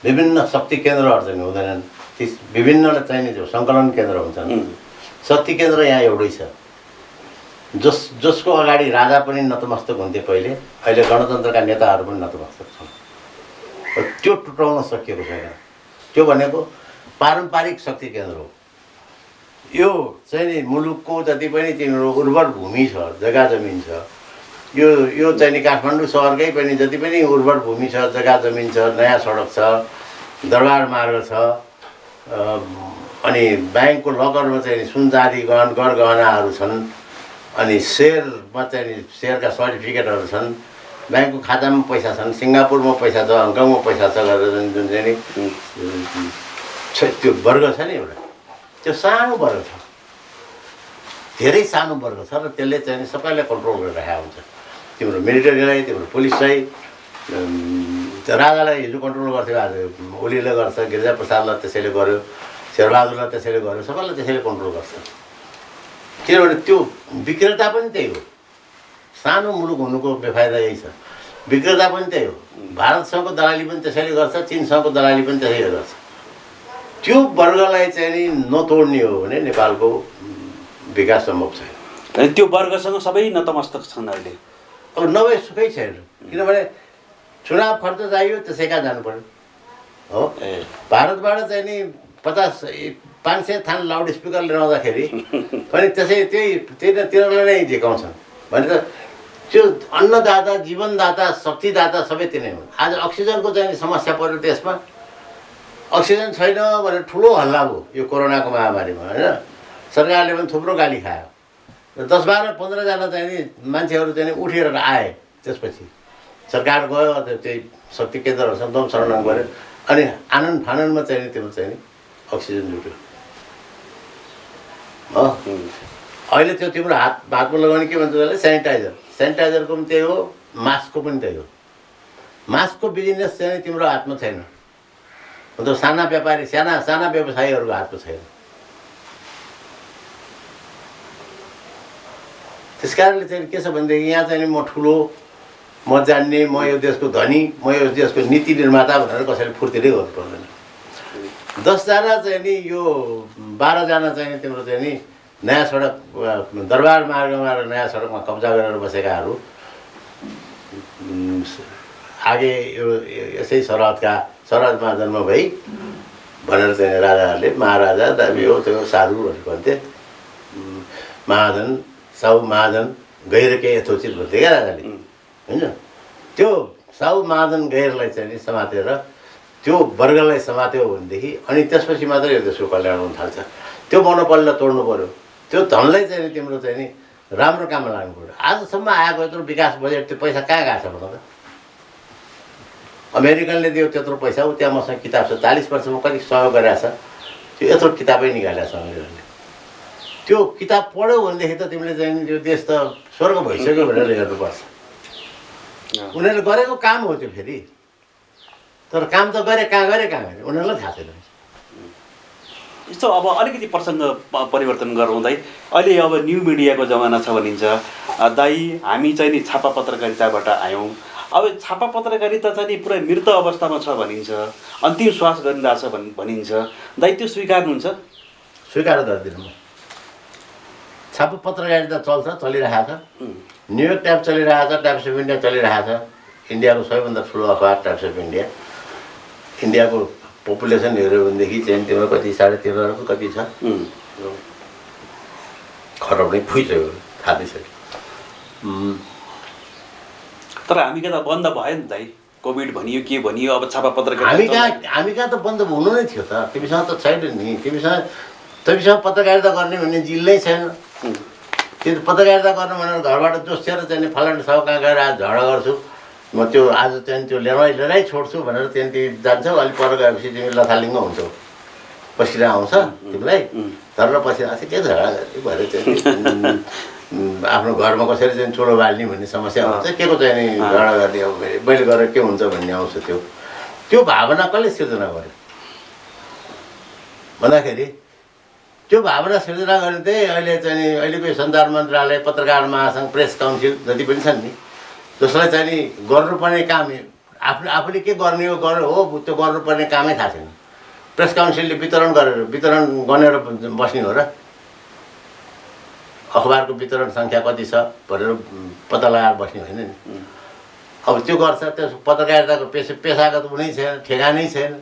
Speaker 1: विभिन्न शक्ति केन्द्रहरू चाहिँ हुँदैनन्, ती विभिन्नलाई चाहिने त्यो सङ्कलन केन्द्र हुन्छन्। शक्ति केन्द्र यहाँ एउटै छ, जसको अगाडि राजा पनि नतमस्तक हुन्थे पहिले, अहिले गणतन्त्रका नेताहरू पनि नतमस्तक छन्। त्यो टुटाउन सकिएको छैन। त्यो भनेको पारम्परिक शक्ति केन्द्र हो। यो चाहिँ नि मुलुकको जति पनि तिम्रो उर्वर भूमि छ, जग्गा जमिन छ, यो चाहिँ नि काठमाडौँ सहरकै पनि जति पनि उर्वर भूमि छ, जग्गा जमिन छ, नयाँ सडक छ, दरबार मार्ग छ, अनि ब्याङ्कको लकरमा चाहिँ सुन चाँदी गहनाहरू छन्, अनि सेयरमा चाहिँ नि सेयरका सर्टिफिकेटहरू छन्, ब्याङ्कको खातामा पैसा छन्, सिङ्गापुरमा पैसा छ, हङकङमा पैसा छ गरेर जुन चाहिँ नि त्यो वर्ग छ नि एउटा, त्यो सानो वर्ग छ, धेरै सानो वर्ग छ र त्यसले चाहिँ सबैलाई कन्ट्रोल गरिरहेको हुन्छ। तिम्रो मिलिटरीलाई, तिम्रो पुलिसलाई, राजालाई हिजो कन्ट्रोल गर्थ्यो, आज ओलीले गर्छ, गिरिजाप्रसादलाई त्यसैले गर्यो, शेरबहादुरलाई त्यसैले गर्यो, सबैलाई त्यसैले कन्ट्रोल गर्छ। किनभने त्यो विक्रेता पनि त्यही हो। सानो मुलुक हुनुको बेफाइदा यही छ, विक्रेता पनि त्यही हो। भारतसँगको दलाली पनि त्यसैले गर्छ, चिनसँगको दलाली पनि त्यसैले गर्छ। त्यो वर्गलाई चाहिँ नि नतोड्ने हो भने नेपालको विकास सम्भव छैन।
Speaker 2: त्यो वर्गसँग सबै नतमस्तक छन् अहिले।
Speaker 1: अब नभए सुखै छैन, किनभने चुनाव खर्च चाहियो, त्यसै कहाँ जानु पर्यो हो। भारतबाट चाहिँ नि 500 थान लाउड स्पिकर ल्याउँदाखेरि पनि त्यसै तिनीहरूले नै झिकाउँछन् भने त त्यो अन्नदाता, जीवनदाता, शक्तिदाता सबै तिनै हुन्। आज अक्सिजनको चाहिँ समस्या पर्यो देशमा, अक्सिजन छैन भनेर ठुलो हल्ला भयो यो कोरोनाको महामारीमा, होइन। सरकारले पनि थुप्रो गाली खायो र 10-12-15 जना चाहिँ नि मान्छेहरू चाहिँ उठेर आए। त्यसपछि सरकार गयो, त्यही शक्ति केन्द्रहरूसँग दम शरण गऱ्यो, अनि आनन्द फाननमा चाहिँ नि तिम्रो चाहिँ नि अक्सिजन जुट्यो। अहिले त्यो तिम्रो हातमा लगाउने के भन्छ त्यसलाई, सेनिटाइजरको पनि त्यही हो, मास्कको पनि त्यही हो। मास्कको बिजनेस चाहिँ तिम्रो हातमा छैन, मतलब साना व्यापारी, साना व्यवसायीहरूको हातमा छैन। त्यस कारणले चाहिँ के छ भनेदेखि यहाँ चाहिँ म ठुलो, म जान्ने, म यो देशको धनी, म यो देशको नीति निर्माता भनेर कसैले फुर्ती नै गर्नु पर्दैन। 10 जना चाहिँ नि यो 12 जना चाहिँ नि तिम्रो चाहिँ नि नयाँ सडक, दरबार मार्गमा र नयाँ सडकमा कब्जा गरेर बसेकाहरू आगे यो यसै सरहदमा जन्म भई भनेर चाहिँ राजाहरूले, महाराजा दाबी हो त्यो साधुहरू भन्थे, महाजन साहु महाजन गैरकै यथोचित भन्थे क्या राजाले, होइन। त्यो साहु महाजन गैरलाई चाहिँ नि समातेर त्यो वर्गलाई समात्यो भनेदेखि अनि त्यसपछि मात्रै यो देशको कल्याण हुन थाल्छ। त्यो मनोबललाई तोड्नु पऱ्यो, त्यो धनलाई चाहिँ नि तिम्रो चाहिँ नि राम्रो काममा लाग्नु पऱ्यो। आजसम्म आएको यत्रो विकास बजेट त्यो पैसा कहाँ गएको छ भन त। अमेरिकनले दियो त्यत्रो पैसा, ऊ त्यहाँ मसँग किताब छ, 40 वर्षमा कति सहयोग गरेछ, त्यो यत्रो किताबै निकालेको छ अमेरिकनले। त्यो किताब पढ्यौ भनेदेखि त तिमीले चाहिँ त्यो देश त स्वर्ग भइसक्यो भनेर हेर्नुपर्छ। उनीहरूले गरेको काम हो त्यो फेरि, तर काम त गरे कहाँ गरे उनीहरूलाई थाहा छैन।
Speaker 2: यस्तो अब अलिकति प्रसङ्ग परिवर्तन गरौँ दाइ, अहिले अब न्यू मिडियाको जमाना छ भनिन्छ दाइ। हामी चाहिँ नि छापा पत्रकारिताबाट आयौँ, अब छापा पत्रकारिता चाहिँ नि पुरै मृत अवस्थामा छ भनिन्छ, अन्तिम श्वास गरिरहेछ भनिन्छ। दाइ त्यो स्वीकार्नुहुन्छ?
Speaker 1: स्वीकार गर्दिनँ म। छापा पत्रकारिता चल्छ, चलिरहेको छ। न्युयोर्क टाइम्स चलिरहेको छ, टाइम्स अफ इन्डिया चलिरहेको छ, इन्डियाको सबैभन्दा ठुलो अखबार टाइम्स अफ इन्डिया। इन्डियाको पपुलेसन हेऱ्यो भनेदेखि चाहिँ तिम्रो कति 13.5 अरब कति छ, खराब नै भइसक्यो, थाहा दिइसक्यो।
Speaker 2: तर हामी कहाँ त बन्द भयो नि दाइ, कोभिड भनियो के भनियो, अब छापा पत्रकारिता
Speaker 1: हामी कहाँ त बन्द हुनु नै थियो त। तिमीसँग त छैन नि, तिमीसँग पत्रकारिता गर्ने भन्ने जिल नै छैन। त्यो पत्रकारिता गर्नु भनेर घरबाट जोसेर चाहिँ फलानु ठाउँ कहाँ गएर आज झगडा गर्छु म त्यो आज चाहिँ त्यो लिएरै छोड्छु भनेर त्यहाँदेखि जान्छौ अलिक पर गएपछि तिमी लथालिङ्ग हुन्छौ पसिना आउँछ तिमीलाई तर पसिना आउँछ के झगडा गर्ने भरे चाहिँ आफ्नो घरमा कसरी चाहिँ चुलो बाल्ने भन्ने समस्या हुन्छ के को चाहिँ नि झगडा गर्ने अब मैले गरेर के हुन्छ भन्ने आउँछ त्यो भावना कसले सिर्जना गर्यो भन्दाखेरि त्यो भावना सिर्जना गर्ने चाहिँ अहिले चाहिँ नि अहिलेको सञ्चार मन्त्रालय पत्रकार महासङ्घ प्रेस काउन्सिल जति पनि छन् नि जसलाई चाहिँ नि गर्नुपर्ने काम आफूले के गर्ने हो त्यो गर्नुपर्ने कामै थाहा छैन प्रेस काउन्सिलले वितरण गनेर बस्ने हो र अखबारको वितरण सङ्ख्या कति छ भनेर पत्ता लगाएर बस्ने होइन नि अब त्यो गर्छ त्यस पत्रकारिताको पेसागत कुनै छैन ठेगानै छैन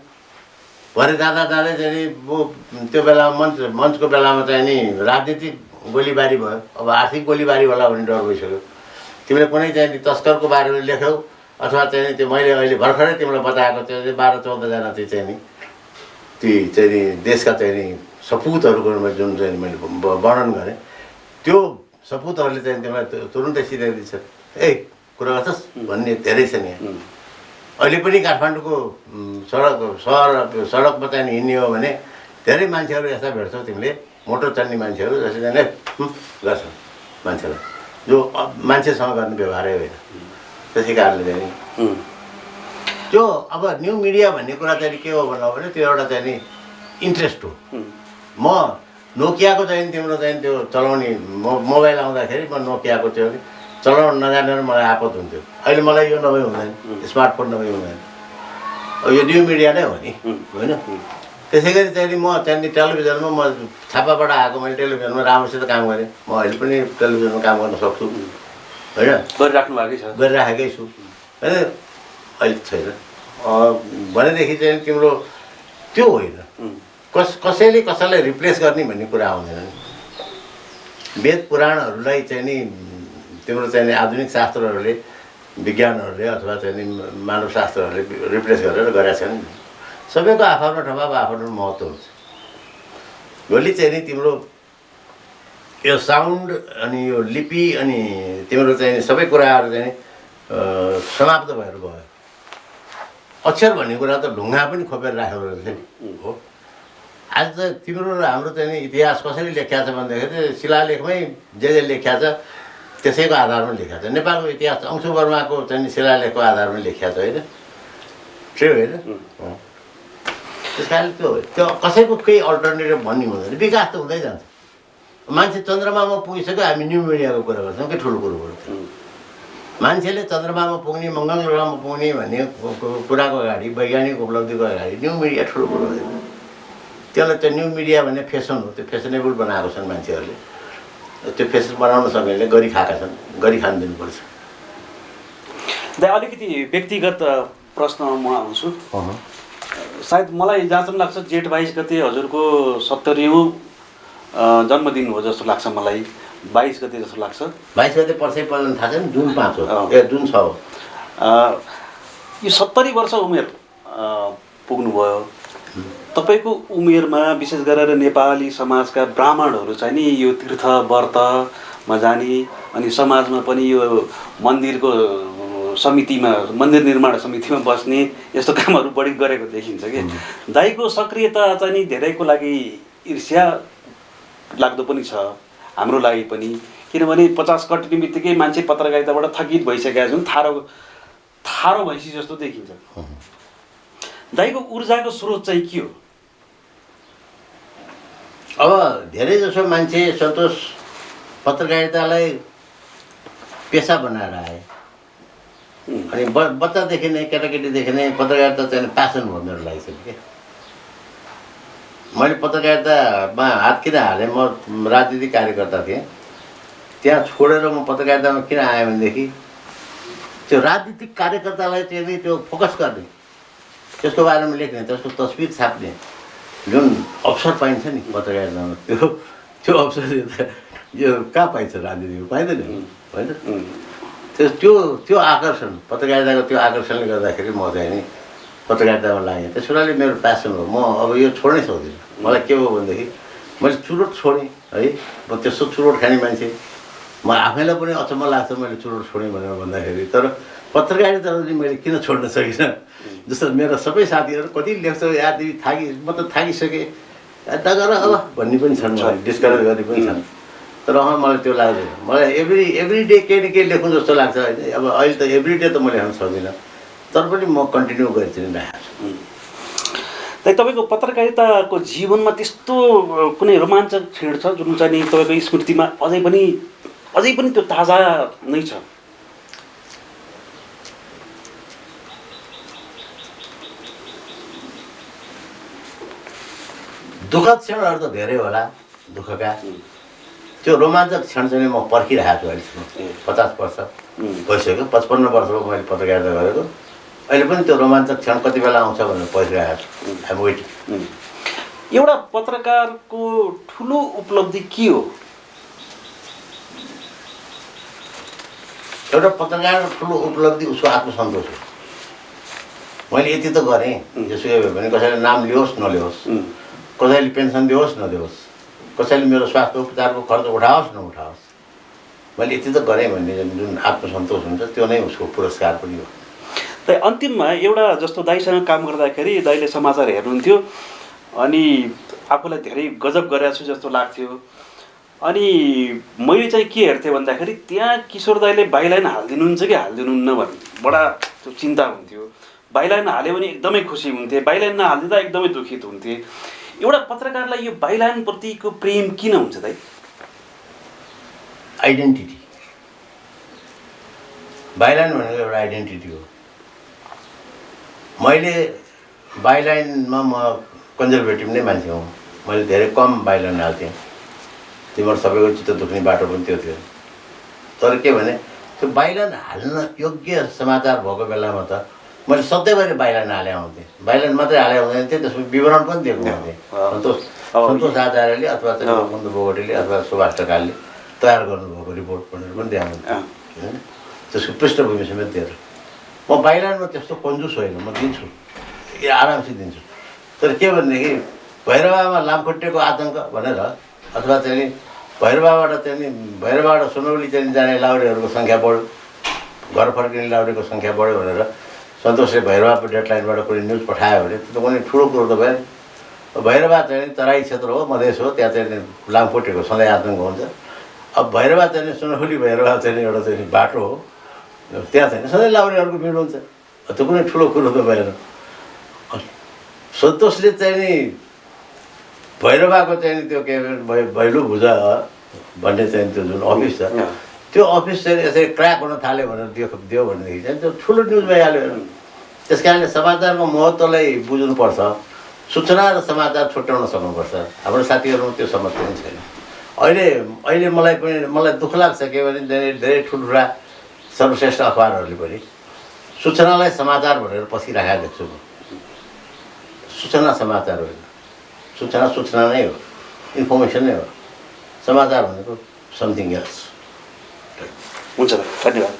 Speaker 1: भरे जाँदा जाँदै चाहिँ नि त्यो बेलामा मञ्चको बेलामा चाहिँ नि राजनीतिक गोलीबारी भयो अब आर्थिक गोलीबारी होला भन्ने डर भइसक्यो तिमीले कुनै चाहिँ नि तस्करको बारेमा लेख्यौ अथवा चाहिँ त्यो मैले अहिले भर्खरै तिमीलाई बताएको त्यो 12-14 जना चाहिँ नि ती चाहिँ नि देशका चाहिँ नि सपुतहरूको जुन चाहिँ मैले वर्णन गरेँ त्यो सपुतहरूले चाहिँ तिमीलाई तुरुन्तै सिधाइदिन्छ ए कुरा गर्छस् भन्ने धेरै छ नि अहिले पनि काठमाडौँको सडकमा चाहिँ हिँड्ने हो भने धेरै मान्छेहरू यस्ता भेट्छौ तिमीले मोटर चढ्ने मान्छेहरू जसले चाहिँ गर्छ मान्छेलाई जो मान्छेसँग गर्ने व्यवहारै होइन त्यसै कारणले चाहिँ त्यो अब न्यू मिडिया भन्ने कुरा चाहिँ के हो भन्नु भने त्यो एउटा चाहिँ नि इन्ट्रेस्ट हो म नोकियाको चाहिँ तिम्रो चाहिँ त्यो चलाउने मोबाइल आउँदाखेरि म नोकियाको त्यो चलाउन नजानेर मलाई आपत हुन्थ्यो अहिले मलाई यो नभई हुँदैन स्मार्टफोन नभई हुँदैन यो न्यू मिडिया नै हो नि होइन त्यसै गरी चाहिँ म त्यहाँदेखि टेलिभिजनमा म छापाबाट आएको मैले टेलिभिजनमा राम्रोसित काम गरेँ म अहिले पनि टेलिभिजनमा काम गर्न सक्छु होइन गरिराखेकै छु होइन अहिले छैन भनेदेखि चाहिँ तिम्रो त्यो होइन कसैले कसैलाई रिप्लेस गर्ने भन्ने कुरा आउँदैन नि वेद पुराणहरूलाई चाहिँ नि तिम्रो चाहिँ आधुनिक शास्त्रहरूले विज्ञानहरूले अथवा चाहिँ नि मानव शास्त्रहरूले रिप्लेस गरेर गरेका छन् सबैको आफ्नो ठाउँमा आफ्नो महत्त्व हुन्छ भोलि चाहिँ नि तिम्रो यो साउन्ड अनि यो लिपि अनि तिम्रो चाहिँ सबै कुराहरू चाहिँ समाप्त भएर गयो अक्षर भन्ने कुरा त ढुङ्गा पनि खोपेर राखेको रहेछ नि हो आज त तिम्रो र हाम्रो चाहिँ नि इतिहास कसरी लेखिया छ भन्दाखेरि शिलालेखमै जे लेखिया छ त्यसैको आधारमा लेखिया छ नेपालको इतिहास अंशु वर्माको चाहिँ शिलालेखको आधारमा लेखिया छ होइन त्यो होइन त्यस कारणले त्यो कसैको केही अल्टरनेटिभ भन्ने हुँदैन विकास त हुँदै जान्छ मान्छे चन्द्रमामा पुगिसक्यो हामी न्यू मिडियाको कुरा गर्छौँ के ठुलो कुरो गर्छौँ मान्छेले चन्द्रमामा पुग्ने मङ्गल ग्रहमा पुग्ने भन्ने कुराको अगाडि वैज्ञानिक उपलब्धिको अगाडि न्यू मिडिया ठुलो कुरो हुँदैन त्यसलाई त्यो न्यू मिडिया भन्ने फेसन हो त्यो फेसनेबल बनाएको छन् मान्छेहरूले त्यो फेसन बनाउन सक्नेले गरी खाएका छन् गरी खान दिनुपर्छ
Speaker 2: दाइ अलिकति व्यक्तिगत प्रश्न म आउँछु सायद मलाई जहाँसम्म लाग्छ जेठ 22 गते हजुरको 70औँ जन्मदिन हो जस्तो लाग्छ मलाई 22 गते जस्तो लाग्छ
Speaker 1: 22 गते पर्सै पर्दैन थाहा छ नि जुन 5 हो ए जुन 6 हो
Speaker 2: यो 70 वर्ष उमेर पुग्नुभयो तपाईको उमेरमा विशेष गरेर नेपाली समाजका ब्राह्मणहरू चाहिँ नि यो तीर्थ व्रतमा जाने अनि समाजमा पनि यो मन्दिरको समितिमा मन्दिर निर्माण समितिमा बस्ने यस्तो कामहरू बढी गरेको देखिन्छ कि दाइको सक्रियता चाहिँ नि धेरैको लागि ईर्ष्या लाग्दो पनि छ हाम्रो लागि पनि किनभने 50 कट्ने बित्तिकै मान्छे पत्रकारिताबाट थकित भइसकेका छन् थारो भइसि जस्तो देखिन्छ दाइको ऊर्जाको स्रोत चाहिँ के हो
Speaker 1: अब धेरै जसो मान्छे सन्तोष पत्रकारितालाई पेसा बनाएर आए अनि बच्चादेखि नै केटाकेटीदेखि नै पत्रकारिता चाहिँ प्यासन भयो मेरो लागि चाहिँ के मैले पत्रकारितामा हात किन हालेँ म राजनीतिक कार्यकर्ता थिएँ त्यहाँ छोडेर म पत्रकारितामा किन आएँ भनेदेखि त्यो राजनीतिक कार्यकर्तालाई चाहिँ त्यो फोकस गर्ने त्यसको बारेमा लेख्ने त्यसको तस्बिर छाप्ने जुन अवसर पाइन्छ नि पत्रकारितामा त्यो अवसर यो कहाँ पाइन्छ राजनीतिमा पाइँदैन होइन त्यो आकर्षण पत्रकारिताको त्यो आकर्षणले गर्दाखेरि म चाहिँ नि पत्रकारितामा लागेँ त्यस कारणले मेरो प्यासन हो म अब यो छोड्नै सक्दिनँ मलाई के हो भनेदेखि मैले चुरोट छोडेँ है म त्यस्तो चुरोट खाने मान्छे म आफैलाई पनि अचम्म लाग्छ मैले चुरोट छोडेँ भनेर भन्दाखेरि। तर पत्रकारिता चाहिँ मैले किन छोड्न सकिनँ? जस्तो मेरो सबै साथीहरू कति लेख्छ यार तिमी थाकी, म त थाकिसकेँ, नगर अब भन्ने पनि छन्, मलाई डिस्करेज गर्ने पनि छन्। तर मलाई त्यो लाग्दैन। मलाई एभ्री डे केही न केही लेख्नु जस्तो लाग्छ होइन। अब अहिले त एभ्री डे त म लेख्न सक्दिनँ, तर पनि म कन्टिन्यू गरिदिनु राखेको छु।
Speaker 2: तपाईँको पत्रकारिताको जीवनमा त्यस्तो कुनै रोमाञ्चक क्षण छ जुन चाहिँ नि तपाईँको स्मृतिमा अझै पनि त्यो ताजा नै छ?
Speaker 1: दुःखद क्षणहरू त धेरै होला, दुःखका। त्यो रोमाञ्चक क्षण चाहिँ म पर्खिरहेको छु अहिलेसम्म। 50 वर्ष भइसक्यो, 55 वर्षमा मैले पत्रकारिता गरेको। अहिले पनि त्यो रोमाञ्चक क्षण कति बेला आउँछ भनेर पर्खिरहेको छु। I'm waiting.
Speaker 2: एउटा पत्रकारको ठुलो उपलब्धि के हो?
Speaker 1: एउटा पत्रकारको ठुलो उपलब्धि उसको आत्मसन्तोष हो। मैले यति त गरेँ, जेसुकै भए पनि कसैले नाम लियोस् नलियोस्, कसैले पेन्सन दियोस् नदियोस्, कसैले मेरो स्वास्थ्य उपचारको खर्च उठाओस् नउठाओस्, मैले यति त गरेँ भन्ने जुन आत्मसन्तोष हुन्छ त्यो नै उसको पुरस्कार पनि हो।
Speaker 2: त अन्तिममा एउटा जस्तो दाइसँग काम गर्दाखेरि दाइले समाचार हेर्नुहुन्थ्यो अनि आफूलाई धेरै गजब गरेको छु जस्तो लाग्थ्यो। अनि मैले चाहिँ के हेर्थेँ भन्दाखेरि त्यहाँ किशोर दाइले बाइलाइन हालिदिनुहुन्छ कि हालिदिनुहुन्न भन्ने बडा त्यो चिन्ता हुन्थ्यो। बाइलाइन हाल्यो भने एकदमै खुसी हुन्थे, बाइलाइन नहालिदिँदा एकदमै दुखित हुन्थे। एउटा पत्रकारलाई यो बाइलाइन प्रतिको प्रेम किन हुन्छ दाइ?
Speaker 1: आइडेन्टिटी। बाइलाइन भनेको एउटा आइडेन्टिटी हो। मैले बाइलाइनमा म कन्जर्भेटिभ नै मान्छे हुँ। मैले धेरै कम बाइलाइन हाल्थेँ। तिम्रो सबैको चित्त दुख्ने बाटो पनि त्यो थियो। तर के भने त्यो बाइलाइन हाल्न योग्य समाचार भएको बेलामा त मैले सधैँभरि बाइलाइन हाले आउँथेँ। बाइलाइन मात्रै हाले आउँदैन थिएँ, त्यसको विवरण पनि दिएको हुन्थेँ। सन्तोष आचार्यले अथवा चाहिँ गोविन्द बोगटीले अथवा सुभाष ढकालले तयार गर्नुभएको रिपोर्ट भनेर पनि दिएको होइन, त्यसको पृष्ठभूमि समेत दिएर। म बाइलाइनमा त्यस्तो कन्जुस होइन, म दिन्छु, आरामसे दिन्छु। तर के भनेदेखि भैरवामा लामखुट्टेको आतङ्क भनेर अथवा चाहिँ नि भैरवाबाट सुनौली चाहिँ जाने लाउरेहरूको सङ्ख्या बढ्यो, घर फर्किने लाउरेको सङ्ख्या बढ्यो भनेर सन्तोषले भैरवाको डेडलाइनबाट कुनै न्युज पठायो भने त्यो कुनै ठुलो कुरो त भएन। भैरवा चाहिँ तराई क्षेत्र हो, मधेस हो, त्यहाँ चाहिँ लामखुट्टेको सधैँ आतङ्क हुन्छ। अब भैरवा चाहिँ सुनौली भैरवा चाहिँ एउटा चाहिँ बाटो हो, त्यहाँ चाहिँ सधैँ लाउरेहरूको भिड हुन्छ। त्यो कुनै ठुलो कुरो त भएन। सन्तोषले चाहिँ नि भैरवाको चाहिँ त्यो के भैलु भुजा भन्ने चाहिँ त्यो जुन अफिस छ, त्यो अफिस चाहिँ यसरी क्र्याक हुन थाल्यो भनेर दियो भनेदेखि चाहिँ त्यो ठुलो न्युज भइहाल्यो। त्यस कारणले समाचारको महत्त्वलाई बुझ्नुपर्छ, सूचना र समाचार छुट्याउन सक्नुपर्छ। हाम्रो साथीहरूमा त्यो समझ पनि छैन। अहिले मलाई दुःख लाग्छ के भने धेरै ठुल्ठुला सर्वश्रेष्ठ अखबारहरूले पनि सूचनालाई समाचार भनेर पसिराखेको देख्छु म। सूचना समाचार होइन, सूचना नै हो, इन्फर्मेसन नै हो। समाचार भनेको समथिङ एल्स।
Speaker 2: हुन्छ, धन्यवाद।